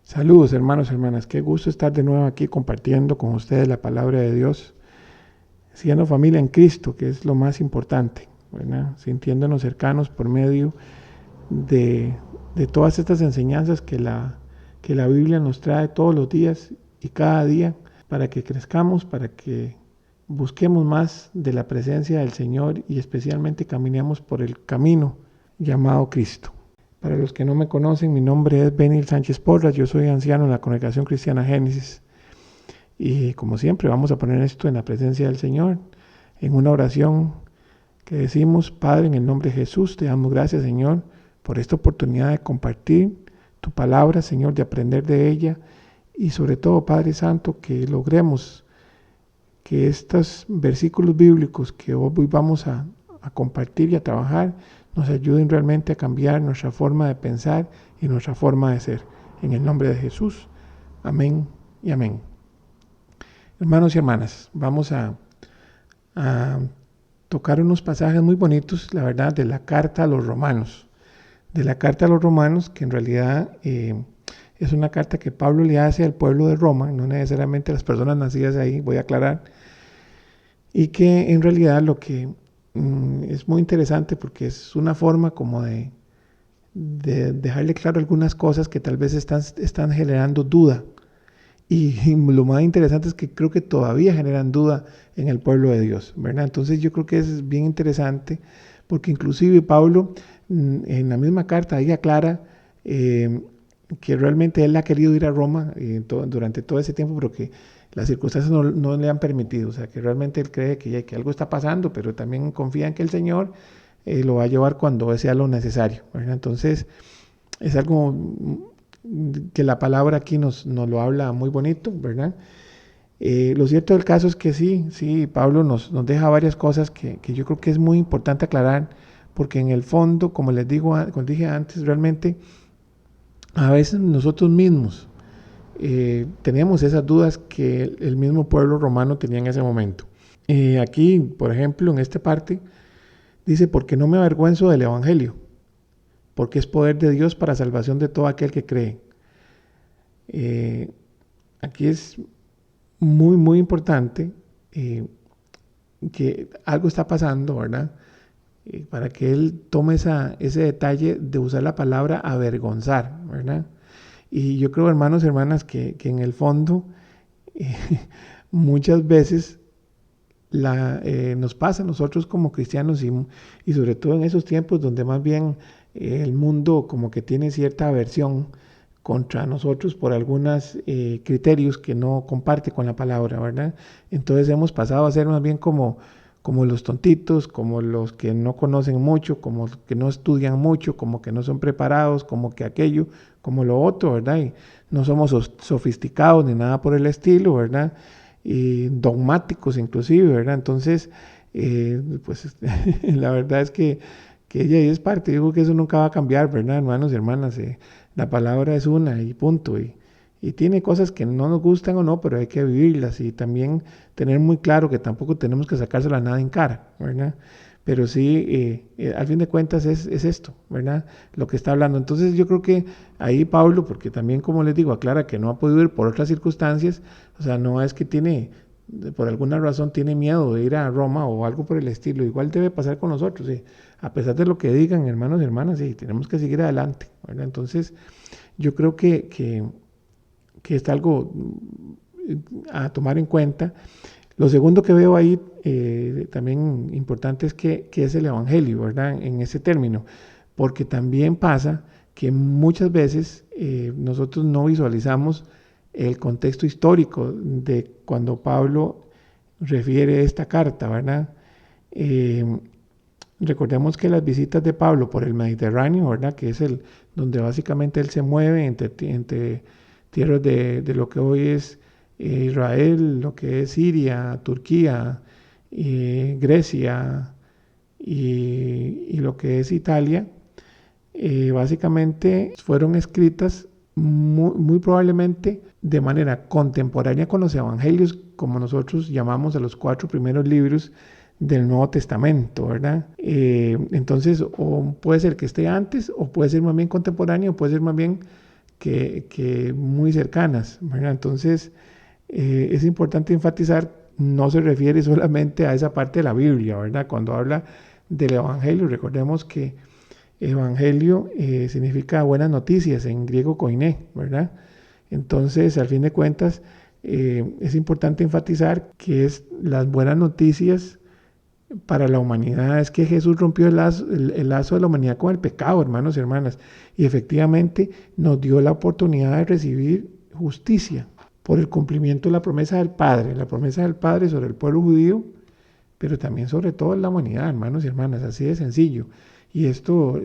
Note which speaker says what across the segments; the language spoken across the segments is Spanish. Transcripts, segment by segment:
Speaker 1: Saludos hermanos, hermanas, qué gusto estar de nuevo aquí compartiendo con ustedes la palabra de Dios, siendo familia en Cristo, que es lo más importante, ¿verdad? Sintiéndonos cercanos por medio de, de todas estas enseñanzas que la Biblia nos trae todos los días y cada día para que crezcamos, para que busquemos más de la presencia del Señor y especialmente caminemos por el camino llamado Cristo. Para los que no me conocen, mi nombre es Benil Sánchez Porras, yo soy anciano en la Congregación Cristiana Génesis y como siempre vamos a poner esto en la presencia del Señor, en una oración que decimos: Padre, en el nombre de Jesús, te damos gracias, Señor, por esta oportunidad de compartir tu palabra, Señor, de aprender de ella y sobre todo, Padre Santo, que logremos que estos versículos bíblicos que hoy vamos a compartir y a trabajar nos ayuden realmente a cambiar nuestra forma de pensar y nuestra forma de ser. En el nombre de Jesús, amén y amén. Hermanos y hermanas, vamos a tocar unos pasajes muy bonitos, la verdad, de la carta a los romanos. De la carta a los romanos, que en realidad es una carta que Pablo le hace al pueblo de Roma, no necesariamente a las personas nacidas ahí, voy a aclarar, y que en realidad lo que es muy interesante porque es una forma como de dejarle claro algunas cosas que tal vez están generando duda. Y lo más interesante es que creo que todavía generan duda en el pueblo de Dios, ¿verdad? Entonces yo creo que es bien interesante porque inclusive Pablo en la misma carta ahí aclara que realmente él ha querido ir a Roma durante todo ese tiempo, pero que las circunstancias no le han permitido. O sea, que realmente él cree que algo está pasando, pero también confía en que el Señor lo va a llevar cuando sea lo necesario, ¿verdad? Entonces, es algo que la palabra aquí nos lo habla muy bonito, ¿verdad? Lo cierto del caso es que sí, Pablo nos deja varias cosas que yo creo que es muy importante aclarar, porque en el fondo, como como dije antes, realmente a veces nosotros mismos teníamos esas dudas que el mismo pueblo romano tenía en ese momento. Aquí, por ejemplo, en esta parte, dice: porque no me avergüenzo del Evangelio, porque es poder de Dios para salvación de todo aquel que cree. Aquí es muy importante que algo está pasando, ¿verdad? Para que él tome ese detalle de usar la palabra avergonzar, ¿verdad? Y yo creo, hermanos y hermanas, que en el fondo eh, muchas veces nos pasa a nosotros como cristianos y sobre todo en esos tiempos donde más bien el mundo como que tiene cierta aversión contra nosotros por algunos criterios que no comparte con la palabra, ¿verdad? Entonces hemos pasado a ser más bien como los tontitos, como los que no conocen mucho, como los que no estudian mucho, como que no son preparados, como que aquello, como lo otro, ¿verdad? Y no somos sofisticados ni nada por el estilo, ¿verdad? Y dogmáticos inclusive, ¿verdad? Entonces, pues la verdad es que ella es parte, digo que eso nunca va a cambiar, ¿verdad, hermanos y hermanas? La palabra es una y punto. Y tiene cosas que no nos gustan o no, pero hay que vivirlas y también tener muy claro que tampoco tenemos que sacársela nada en cara, ¿verdad? Pero sí, al fin de cuentas es esto, ¿verdad? Lo que está hablando. Entonces yo creo que ahí Pablo, porque también como les digo, aclara que no ha podido ir por otras circunstancias, o sea, no es que por alguna razón tiene miedo de ir a Roma o algo por el estilo. Igual debe pasar con nosotros, ¿sí? A pesar de lo que digan, hermanos y hermanas, sí, tenemos que seguir adelante, ¿verdad? Entonces yo creo que es algo a tomar en cuenta. Lo segundo que veo ahí también importante es que es el Evangelio, ¿verdad? En ese término, porque también pasa que muchas veces nosotros no visualizamos el contexto histórico de cuando Pablo refiere esta carta, ¿verdad? Eh, Recordemos que las visitas de Pablo por el Mediterráneo, ¿verdad? Que es donde básicamente él se mueve entre tierras de lo que hoy es Israel, lo que es Siria, Turquía, Grecia y lo que es Italia, básicamente fueron escritas muy probablemente de manera contemporánea con los evangelios, como nosotros llamamos a los 4 primeros libros del Nuevo Testamento, ¿verdad? Entonces, o puede ser que esté antes, o puede ser más bien contemporáneo, o puede ser más bien que muy cercanas, ¿verdad? Entonces, es importante enfatizar, no se refiere solamente a esa parte de la Biblia, ¿verdad? Cuando habla del Evangelio, recordemos que Evangelio significa buenas noticias en griego koiné, ¿verdad? Entonces, al fin de cuentas, es importante enfatizar que es las buenas noticias para la humanidad. Es que Jesús rompió el lazo de la humanidad con el pecado, hermanos y hermanas, y efectivamente nos dio la oportunidad de recibir justicia por el cumplimiento de la promesa del Padre sobre el pueblo judío, pero también sobre toda la humanidad, hermanos y hermanas, así de sencillo. Y esto,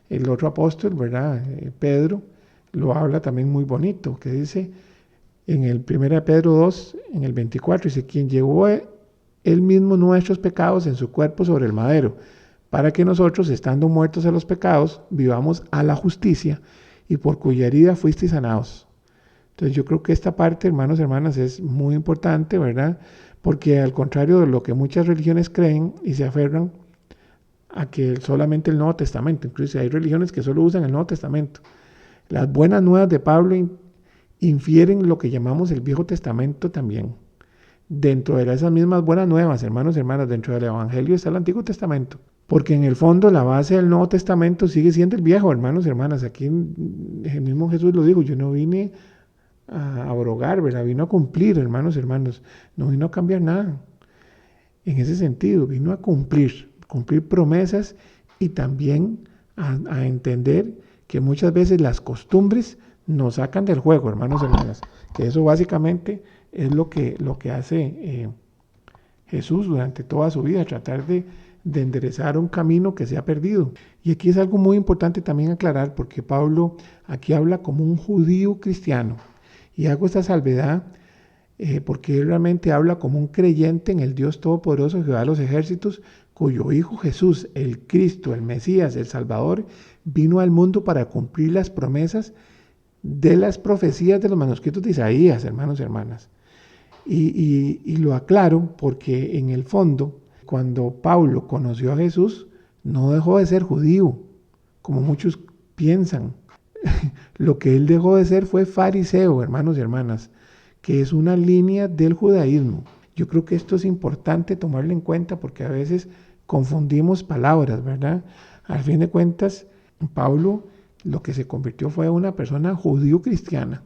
Speaker 1: el otro apóstol, ¿verdad? Pedro, lo habla también muy bonito, que dice en el 1 Pedro 2, en el 24, dice, quien llevó él mismo nuestros pecados en su cuerpo sobre el madero, para que nosotros, estando muertos a los pecados, vivamos a la justicia, y por cuya herida fuisteis sanados. Entonces yo creo que esta parte, hermanos y hermanas, es muy importante, ¿verdad? Porque al contrario de lo que muchas religiones creen y se aferran a que solamente el Nuevo Testamento, incluso hay religiones que solo usan el Nuevo Testamento. Las buenas nuevas de Pablo infieren lo que llamamos el Viejo Testamento también. Dentro de esas mismas buenas nuevas, hermanos y hermanas, dentro del Evangelio está el Antiguo Testamento. Porque en el fondo la base del Nuevo Testamento sigue siendo el Viejo, hermanos y hermanas. Aquí el mismo Jesús lo dijo, yo no vine a abrogar, ¿verdad? Vino a cumplir, hermanos y hermanos. No vino a cambiar nada. En ese sentido, vino a cumplir promesas y también a entender que muchas veces las costumbres nos sacan del juego, hermanos y hermanas. Que eso básicamente es lo que hace Jesús durante toda su vida, tratar de enderezar un camino que se ha perdido. Y aquí es algo muy importante también aclarar, porque Pablo aquí habla como un judío cristiano. Y hago esta salvedad porque él realmente habla como un creyente en el Dios Todopoderoso, Jehová de los ejércitos, cuyo Hijo Jesús, el Cristo, el Mesías, el Salvador, vino al mundo para cumplir las promesas de las profecías de los manuscritos de Isaías, hermanos y hermanas. Y lo aclaro porque en el fondo, cuando Pablo conoció a Jesús, no dejó de ser judío, como muchos piensan. Lo que él dejó de ser fue fariseo, hermanos y hermanas, que es una línea del judaísmo. Yo creo que esto es importante tomarlo en cuenta porque a veces confundimos palabras, ¿verdad? Al fin de cuentas, Pablo lo que se convirtió fue una persona judío-cristiana.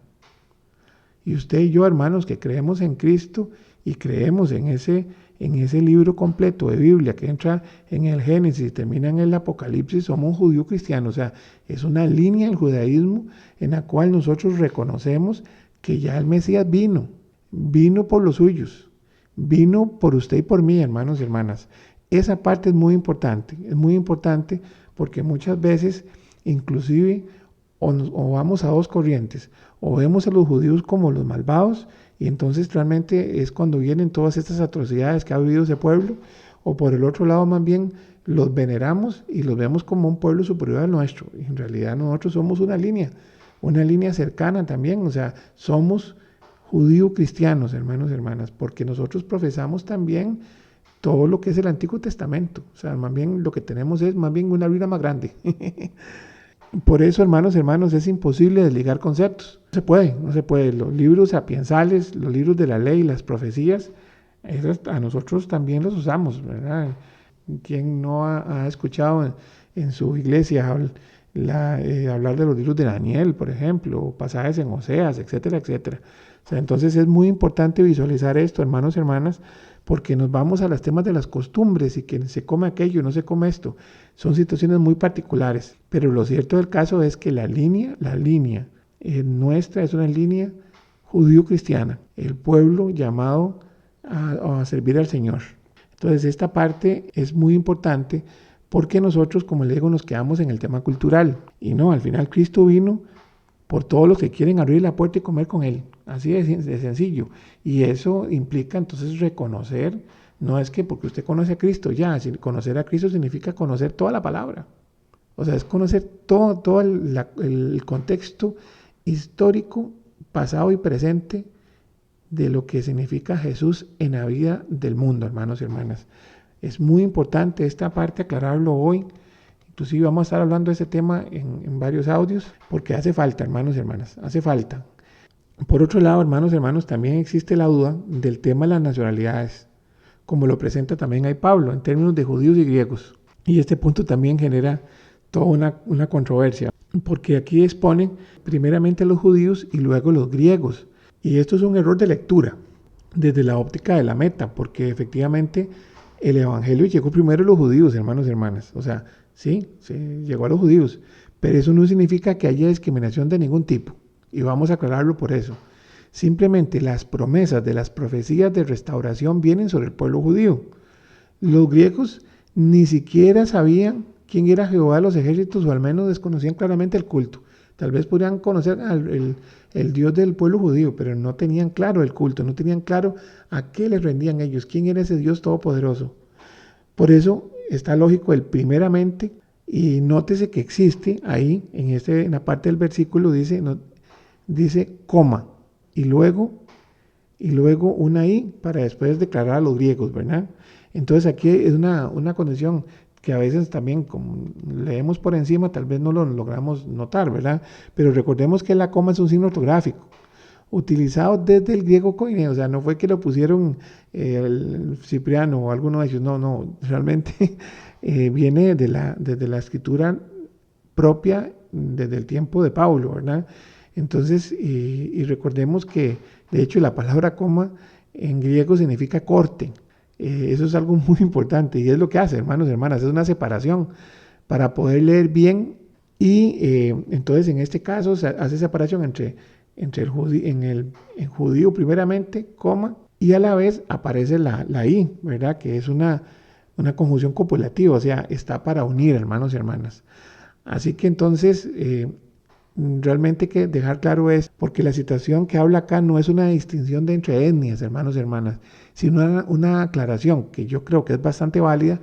Speaker 1: Y usted y yo, hermanos, que creemos en Cristo y creemos en ese libro completo de Biblia que entra en el Génesis y termina en el Apocalipsis, somos judíos cristianos. O sea, es una línea del judaísmo en la cual nosotros reconocemos que ya el Mesías vino por los suyos, vino por usted y por mí, hermanos y hermanas. Esa parte es muy importante porque muchas veces, inclusive, o vamos a dos corrientes, o vemos a los judíos como los malvados, y entonces realmente es cuando vienen todas estas atrocidades que ha vivido ese pueblo, o por el otro lado más bien los veneramos y los vemos como un pueblo superior al nuestro. Y en realidad nosotros somos una línea cercana también, o sea, somos judío-cristianos, hermanos y hermanas, porque nosotros profesamos también todo lo que es el Antiguo Testamento. O sea, más bien lo que tenemos es más bien una Biblia más grande. Por eso, hermanos y hermanas, es imposible desligar conceptos. No se puede. Los libros sapiensales, los libros de la ley, las profecías, esos a nosotros también los usamos, ¿verdad? ¿Quién no ha escuchado en su iglesia hablar de los libros de Daniel, por ejemplo, o pasajes en Oseas, etcétera, etcétera? O sea, entonces es muy importante visualizar esto, hermanos y hermanas, porque nos vamos a los temas de las costumbres y que se come aquello, no se come esto. Son situaciones muy particulares, pero lo cierto del caso es que la línea nuestra es una línea judío-cristiana, el pueblo llamado a servir al Señor. Entonces esta parte es muy importante porque nosotros, como le digo, nos quedamos en el tema cultural. Y no, al final Cristo vino por todos los que quieren abrir la puerta y comer con Él. Así de sencillo. Y eso implica entonces reconocer, no es que porque usted conoce a Cristo ya, conocer a Cristo significa conocer toda la palabra. O sea, es conocer todo el contexto histórico, pasado y presente de lo que significa Jesús en la vida del mundo, hermanos y hermanas. Es muy importante esta parte aclararlo hoy, Inclusive vamos a estar hablando de ese tema en varios audios, porque hace falta, hermanos y hermanas, hace falta. Por otro lado, hermanos y hermanos, también existe la duda del tema de las nacionalidades, como lo presenta también ahí Pablo, en términos de judíos y griegos. Y este punto también genera toda una controversia, porque aquí exponen primeramente a los judíos y luego los griegos. Y esto es un error de lectura desde la óptica de la meta, porque efectivamente el evangelio llegó primero a los judíos, hermanos y hermanas. O sea, sí, llegó a los judíos, pero eso no significa que haya discriminación de ningún tipo. Y vamos a aclararlo por eso. Simplemente las promesas de las profecías de restauración vienen sobre el pueblo judío. Los griegos ni siquiera sabían quién era Jehová de los ejércitos, o al menos desconocían claramente el culto. Tal vez podrían conocer el Dios del pueblo judío, pero no tenían claro el culto, no tenían claro a qué les rendían ellos, quién era ese Dios todopoderoso. Por eso está lógico el primeramente, y nótese que existe ahí, en la parte del versículo dice coma, y luego una i para después declarar a los griegos, ¿verdad? Entonces aquí es una condición que a veces también, como leemos por encima, tal vez no lo logramos notar, ¿verdad? Pero recordemos que la coma es un signo ortográfico, utilizado desde el griego koine, o sea, no fue que lo pusieron el Cipriano o alguno de ellos, no, realmente viene desde la escritura propia desde el tiempo de Pablo, ¿verdad? Entonces, y recordemos que, de hecho, la palabra coma en griego significa corte. Eso es algo muy importante y es lo que hace, hermanos y hermanas, es una separación para poder leer bien y entonces en este caso se hace separación entre el judío primeramente, coma, y a la vez aparece la i, ¿verdad? Que es una conjunción copulativa, o sea, está para unir, hermanos y hermanas. Así que entonces, realmente que dejar claro es, porque la situación que habla acá no es una distinción de entre etnias, hermanos y hermanas, sino una aclaración que yo creo que es bastante válida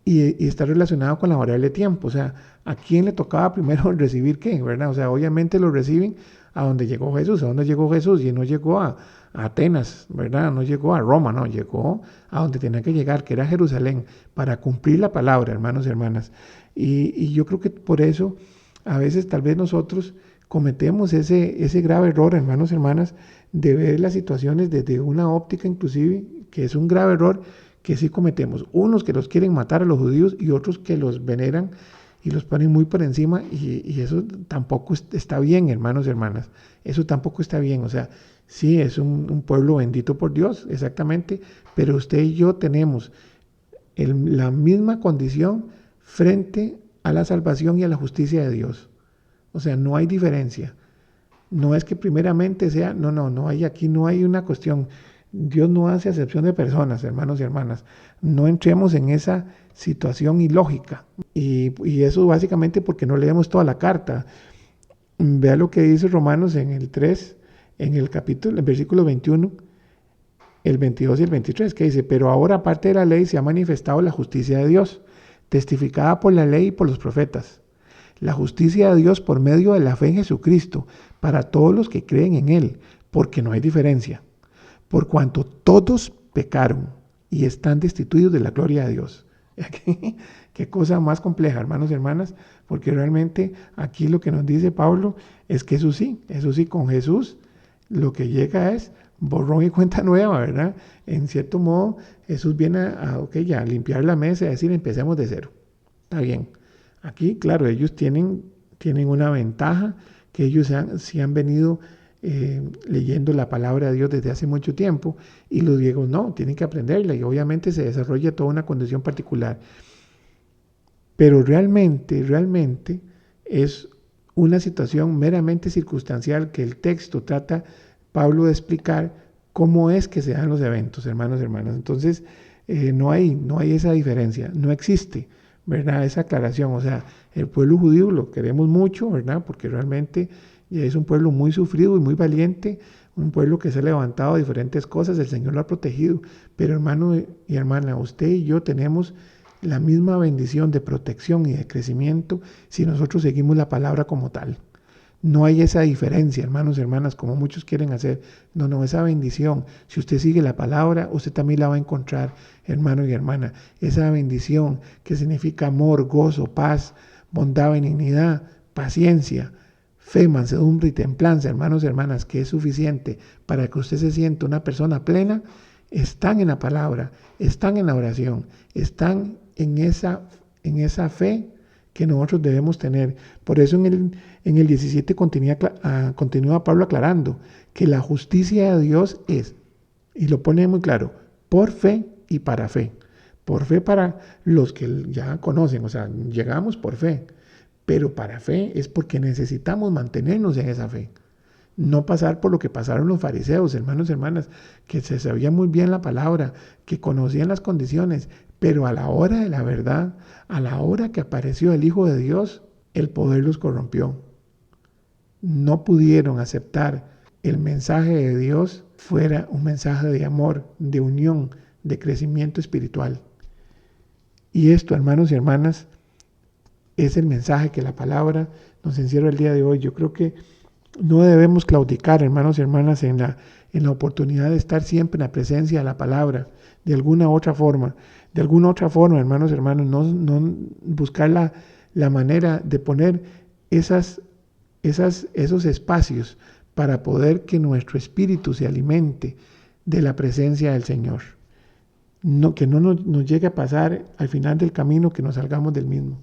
Speaker 1: y está relacionado con la variable tiempo. O sea, ¿a quién le tocaba primero recibir qué? ¿Verdad? O sea, obviamente lo reciben a donde llegó Jesús. ¿A dónde llegó Jesús? Y no llegó a Atenas, ¿verdad? No llegó a Roma, no, llegó a donde tenía que llegar, que era Jerusalén, para cumplir la palabra, hermanos y hermanas. Y yo creo que por eso a veces tal vez nosotros cometemos ese grave error, hermanos y hermanas, de ver las situaciones desde una óptica inclusive, que es un grave error que sí cometemos. Unos que los quieren matar a los judíos y otros que los veneran y los ponen muy por encima y eso tampoco está bien, hermanos y hermanas. Eso tampoco está bien. O sea, sí, es un pueblo bendito por Dios, exactamente, pero usted y yo tenemos la misma condición frente a la salvación y a la justicia de Dios. O sea, no hay diferencia. No es que primeramente sea, aquí no hay una cuestión. Dios no hace acepción de personas, hermanos y hermanas. No entremos en esa situación ilógica. Y eso básicamente porque no leemos toda la carta. Vea lo que dice Romanos en el 3, en el versículo 21, el 22 y el 23, que dice, pero ahora aparte de la ley se ha manifestado la justicia de Dios, testificada por la ley y por los profetas. La justicia de Dios por medio de la fe en Jesucristo, para todos los que creen en Él, porque no hay diferencia. Por cuanto todos pecaron y están destituidos de la gloria de Dios. Qué cosa más compleja, hermanos y hermanas, porque realmente aquí lo que nos dice Pablo es que eso sí, con Jesús lo que llega es borrón y cuenta nueva, ¿verdad? En cierto modo, Jesús viene a limpiar la mesa y a decir, empecemos de cero. Está bien. Aquí, claro, ellos tienen una ventaja, que ellos sí han venido leyendo la palabra de Dios desde hace mucho tiempo, y los griegos no, tienen que aprenderla, y obviamente se desarrolla toda una condición particular. Pero realmente es una situación meramente circunstancial que el texto trata, Pablo, de explicar cómo es que se dan los eventos, hermanos y hermanas. Entonces, no hay esa diferencia, no existe, ¿verdad? Esa aclaración. O sea, el pueblo judío lo queremos mucho, ¿verdad? Porque realmente es un pueblo muy sufrido y muy valiente, un pueblo que se ha levantado a diferentes cosas, el Señor lo ha protegido. Pero hermano y hermana, usted y yo tenemos la misma bendición de protección y de crecimiento si nosotros seguimos la palabra como tal. No hay esa diferencia, hermanos y hermanas, como muchos quieren hacer. No, esa bendición. Si usted sigue la palabra, usted también la va a encontrar, hermano y hermana. Esa bendición que significa amor, gozo, paz, bondad, benignidad, paciencia, fe, mansedumbre y templanza, hermanos y hermanas, que es suficiente para que usted se sienta una persona plena, están en la palabra, están en la oración, están en esa fe que nosotros debemos tener. Por eso en el 17 continúa Pablo aclarando que la justicia de Dios es, y lo pone muy claro, por fe y para fe. Por fe para los que ya conocen, o sea, llegamos por fe, pero para fe es porque necesitamos mantenernos en esa fe. No pasar por lo que pasaron los fariseos, hermanos y hermanas, que se sabían muy bien la palabra, que conocían las condiciones, pero a la hora de la verdad, a la hora que apareció el Hijo de Dios, el poder los corrompió. No pudieron aceptar el mensaje de Dios fuera un mensaje de amor, de unión, de crecimiento espiritual. Y esto, hermanos y hermanas, es el mensaje que la palabra nos encierra el día de hoy. Yo creo que no debemos claudicar, hermanos y hermanas, en la oportunidad de estar siempre en la presencia de la palabra, de alguna otra forma. De alguna otra forma, hermanos y hermanos, no buscar la manera de poner esos espacios para poder que nuestro espíritu se alimente de la presencia del Señor. Que no nos llegue a pasar al final del camino que nos salgamos del mismo,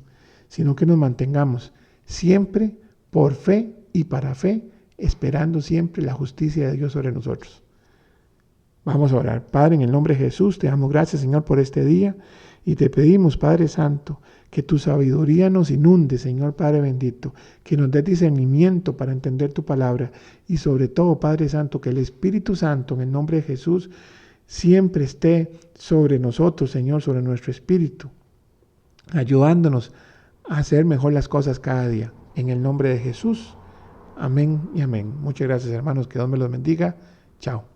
Speaker 1: sino que nos mantengamos siempre por fe y para fe, esperando siempre la justicia de Dios sobre nosotros. Vamos a orar. Padre, en el nombre de Jesús, te damos gracias, Señor, por este día y te pedimos, Padre Santo, que tu sabiduría nos inunde, Señor Padre bendito, que nos dé discernimiento para entender tu palabra y sobre todo, Padre Santo, que el Espíritu Santo, en el nombre de Jesús, siempre esté sobre nosotros, Señor, sobre nuestro espíritu, ayudándonos a hacer mejor las cosas cada día. En el nombre de Jesús. Amén y amén. Muchas gracias, hermanos. Que Dios me los bendiga. Chao.